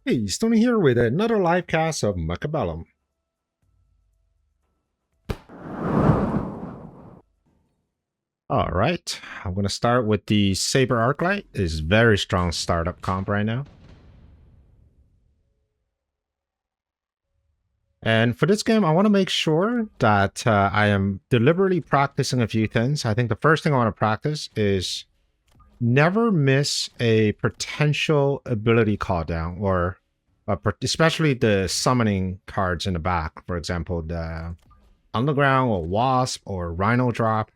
Hey, Stoney here with another live cast of Mechabellum. All right, I'm going to start with the Saber Arclight. It's very strong startup comp right now. And for this game, I want to make sure that I am deliberately practicing a few things. I think the first thing I want to practice is never miss a potential ability call down, or especially the summoning cards in the back. For example, the Underground or Wasp or Rhino Drop.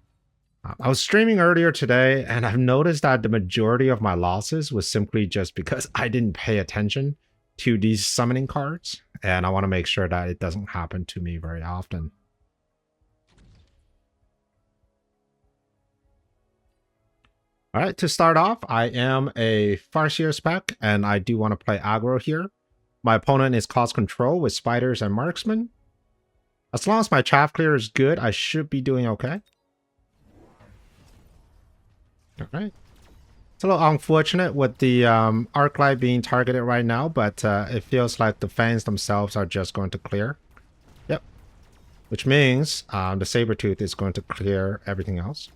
I was streaming earlier today, and I've noticed that the majority of my losses was simply just because I didn't pay attention to these summoning cards, and I want to make sure that it doesn't happen to me very often. All right, to start off, I am a Farseer spec, and I do want to play aggro here. My opponent is Cost Control with Spiders and Marksman. As long as my Chaff Clear is good, I should be doing okay. All right. It's a little unfortunate with the Arclight being targeted right now, but it feels like the fans themselves are just going to clear. Yep. Which means the Sabertooth is going to clear everything else.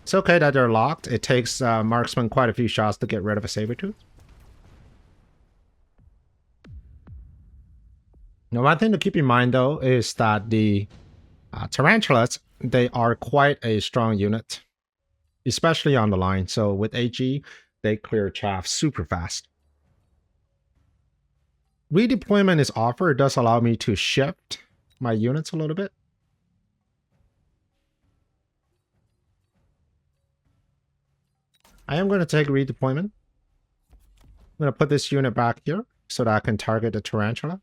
It's okay that they're locked. It takes Marksman quite a few shots to get rid of a Sabertooth. Now, one thing to keep in mind, though, is that the Tarantulas, they are quite a strong unit, especially on the line. So with AG, they clear chaff super fast. Redeployment is offered. It does allow me to shift my units a little bit. I am going to take redeployment. I'm going to put this unit back here so that I can target the Tarantula.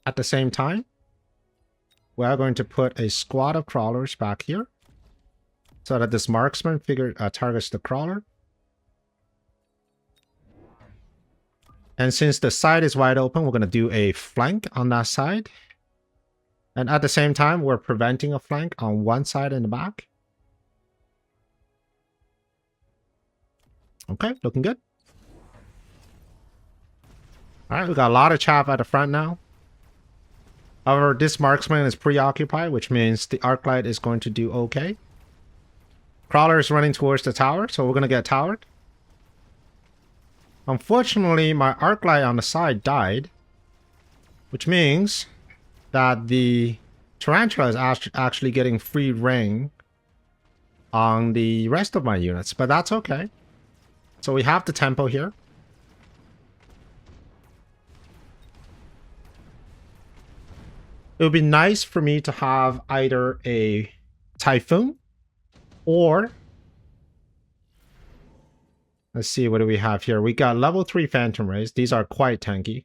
At the same time, we are going to put a squad of crawlers back here so that this marksman targets the crawler. And since the side is wide open, we're going to do a flank on that side. And at the same time, we're preventing a flank on one side in the back. Okay, looking good. All right, we got a lot of chaff at the front now. However, this marksman is preoccupied, which means the Arclight is going to do okay. Crawler is running towards the tower, so we're going to get towered. Unfortunately, my Arclight on the side died, which means that the Tarantula is actually getting free reign on the rest of my units, but that's okay. So we have the tempo here. It would be nice for me to have either a Typhoon or... Let's see, what do we have here? We got level 3 Phantom Rays. These are quite tanky.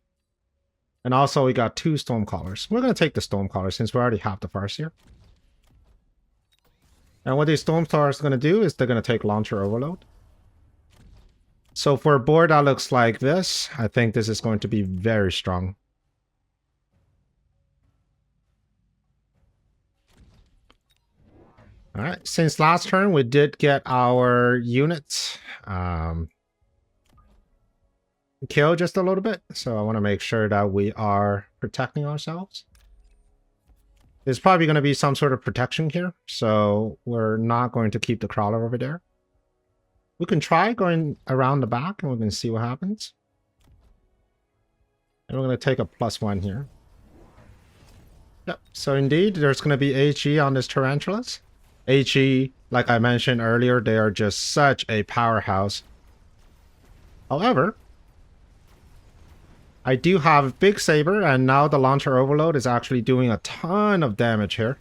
And also we got 2 Stormcallers. We're going to take the Stormcaller since we already have the Farseer. And what these Stormcallers are going to do is they're going to take Launcher Overload. So for a board that looks like this, I think this is going to be very strong. All right, since last turn, we did get our units killed just a little bit. So I want to make sure that we are protecting ourselves. There's probably going to be some sort of protection here. So we're not going to keep the crawler over there. We can try going around the back and we can see what happens. And we're going to take a +1 here. Yep, so indeed, there's going to be HE on this Tarantulas. HE, like I mentioned earlier, they are just such a powerhouse. However, I do have Big Saber, and now the Launcher Overload is actually doing a ton of damage here,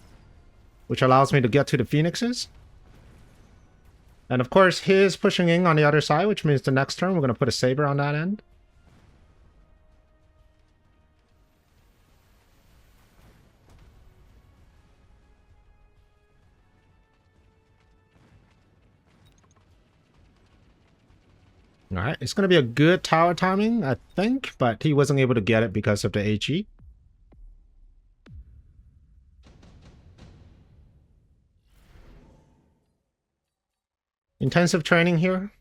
which allows me to get to the Phoenixes. And of course, he is pushing in on the other side, which means the next turn we're going to put a Saber on that end. All right, it's going to be a good tower timing, I think, but he wasn't able to get it because of the HE. Intensive training here.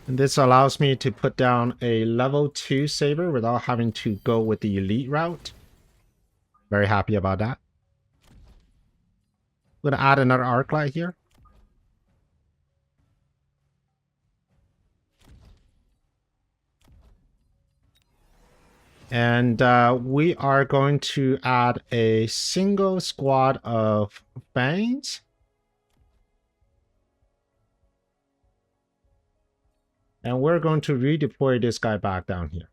And this allows me to put down a level 2 saber without having to go with the elite route. Very happy about that. I'm going to add another arc light here. And we are going to add a single squad of fangs. And we're going to redeploy this guy back down here.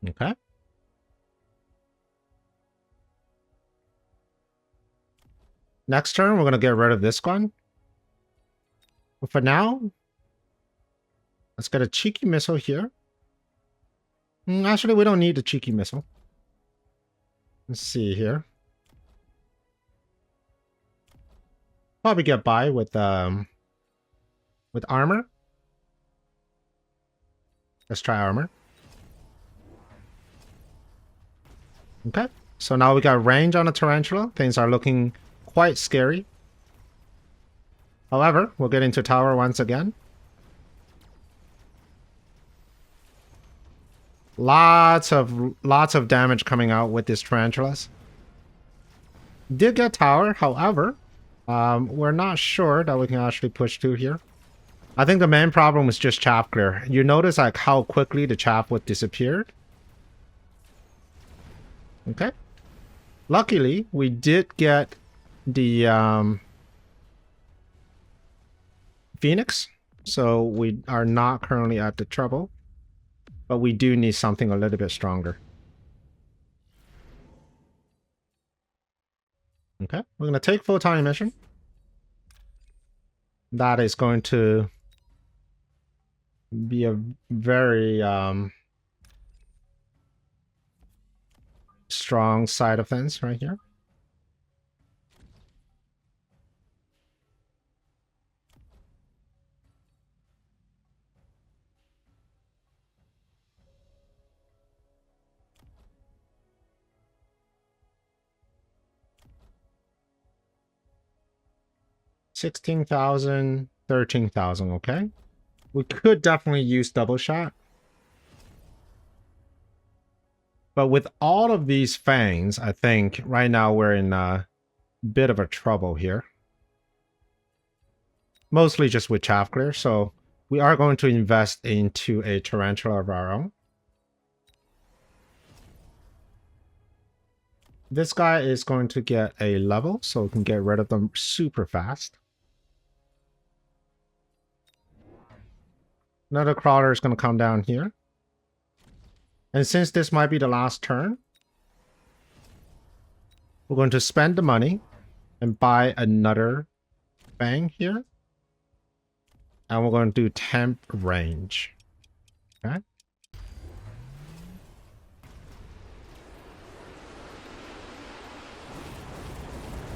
Okay. Next turn, we're going to get rid of this one. But for now, let's get a cheeky missile here. Actually, we don't need the cheeky missile. Let's see here. Probably get by with armor. Let's try armor. Okay, so now we got range on a Tarantula. Things are looking quite scary. However, we'll get into tower once again. Lots of damage coming out with these tarantulas. Did get tower, however, we're not sure that we can actually push through here. I think the main problem was just chaff clear. You notice like how quickly the chaff would disappear. Okay. Luckily, we did get the Phoenix, so we are not currently at the trouble. But we do need something a little bit stronger. Okay, we're going to take full-time mission. That is going to be a very strong side of things right here. $16,000, $13,000, okay? We could definitely use double shot. But with all of these fangs, I think right now we're in a bit of a trouble here. Mostly just with chaff clear, so we are going to invest into a Tarantula of our own. This guy is going to get a level, so we can get rid of them super fast. Another crawler is going to come down here. And since this might be the last turn, we're going to spend the money and buy another fang here. And we're going to do temp range. Okay.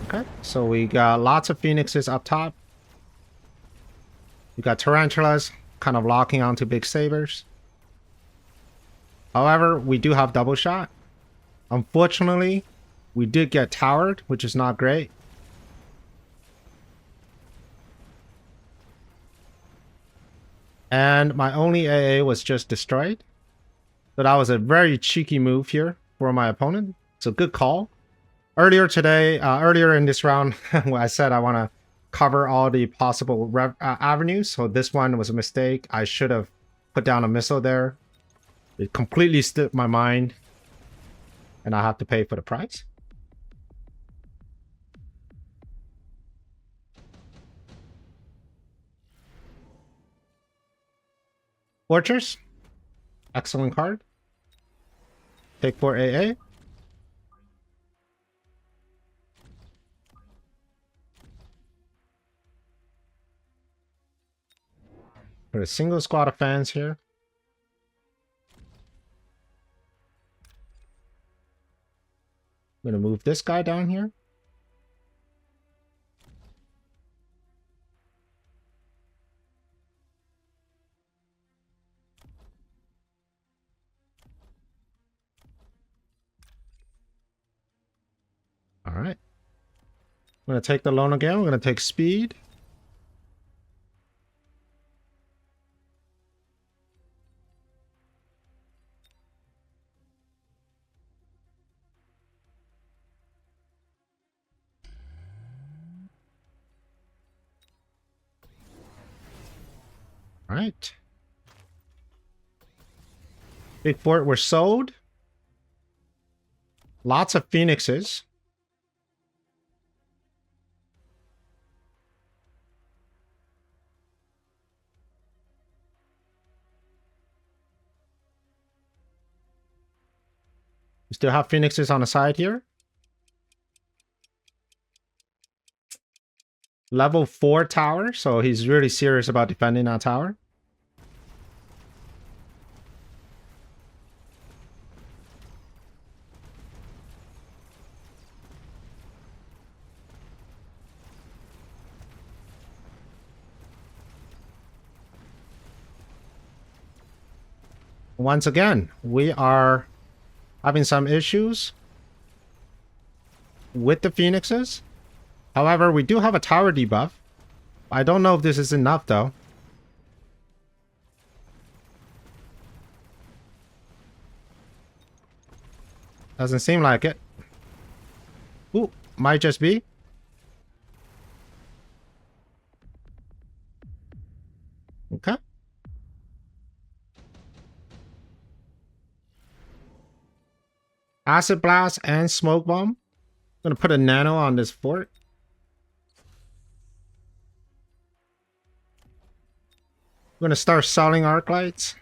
Okay, so we got lots of phoenixes up top. We got tarantulas kind of locking onto big sabers. However, we do have double shot. Unfortunately, we did get towered, which is not great. And my only AA was just destroyed. So that was a very cheeky move here for my opponent. It's a good call. Earlier in this round, I said I want to cover all the possible avenues. So this one was a mistake. I should have put down a missile there. It completely slipped my mind. And I have to pay for the price. Fortress. Excellent card. Take 4 AA. Put a single squad of fans here. I'm going to move this guy down here. All right. I'm going to take the loan again. We're going to take speed. All right. Big fort were sold. Lots of phoenixes. We still have phoenixes on the side here. Level 4 tower, so he's really serious about defending that tower. Once again, we are having some issues with the phoenixes. However, we do have a tower debuff. I don't know if this is enough, though. Doesn't seem like it. Ooh, might just be. Okay. Acid blast and smoke bomb. I'm gonna put a nano on this fort. I'm gonna start selling arc lights.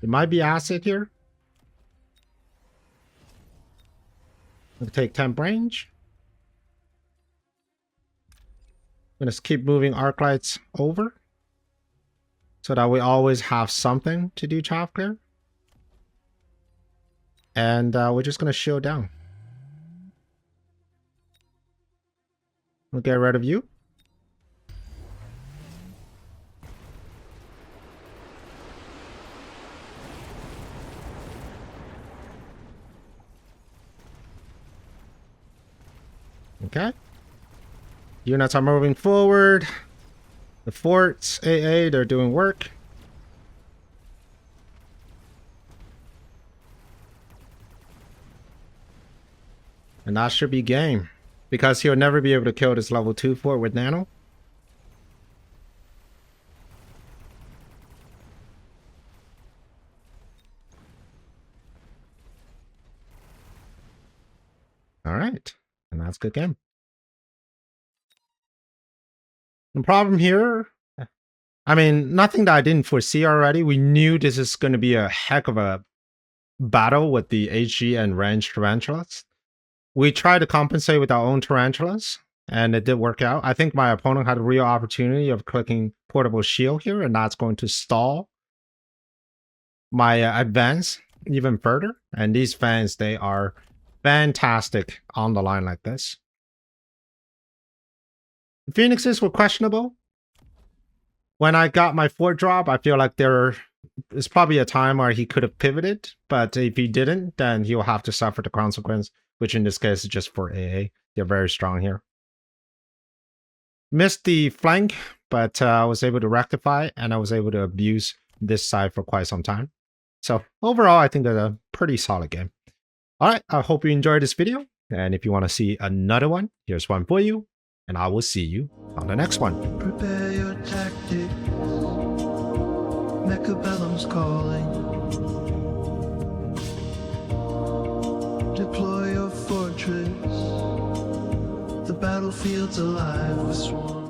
It might be acid here. I'm gonna take temp range. I'm gonna keep moving arc lights over so that we always have something to do chaff clear. And we're just gonna shield down. We'll get rid of you. Okay. Units are moving forward. The forts, AA, they're doing work. And that should be game. Because he'll never be able to kill this level 2 fort with nano. Alright. And that's a good game. The problem here, I mean, nothing that I didn't foresee already. We knew this is going to be a heck of a battle with the HG and range tarantulas. We tried to compensate with our own tarantulas, and it did work out. I think my opponent had a real opportunity of clicking portable shield here, and that's going to stall my advance even further. And these fans, they are fantastic on the line like this. The Phoenixes were questionable. When I got my fort drop, I feel like there's probably a time where he could have pivoted, but if he didn't, then he'll have to suffer the consequence, which in this case is just for AA. They're very strong here. Missed the flank, but I was able to rectify, and I was able to abuse this side for quite some time. So overall, I think that's a pretty solid game. All right, I hope you enjoyed this video, and if you want to see another one, here's one for you. And I will see you on the next one. Prepare your tactics. Mechabellum's calling. Deploy your fortress. The battlefield's alive with swarms.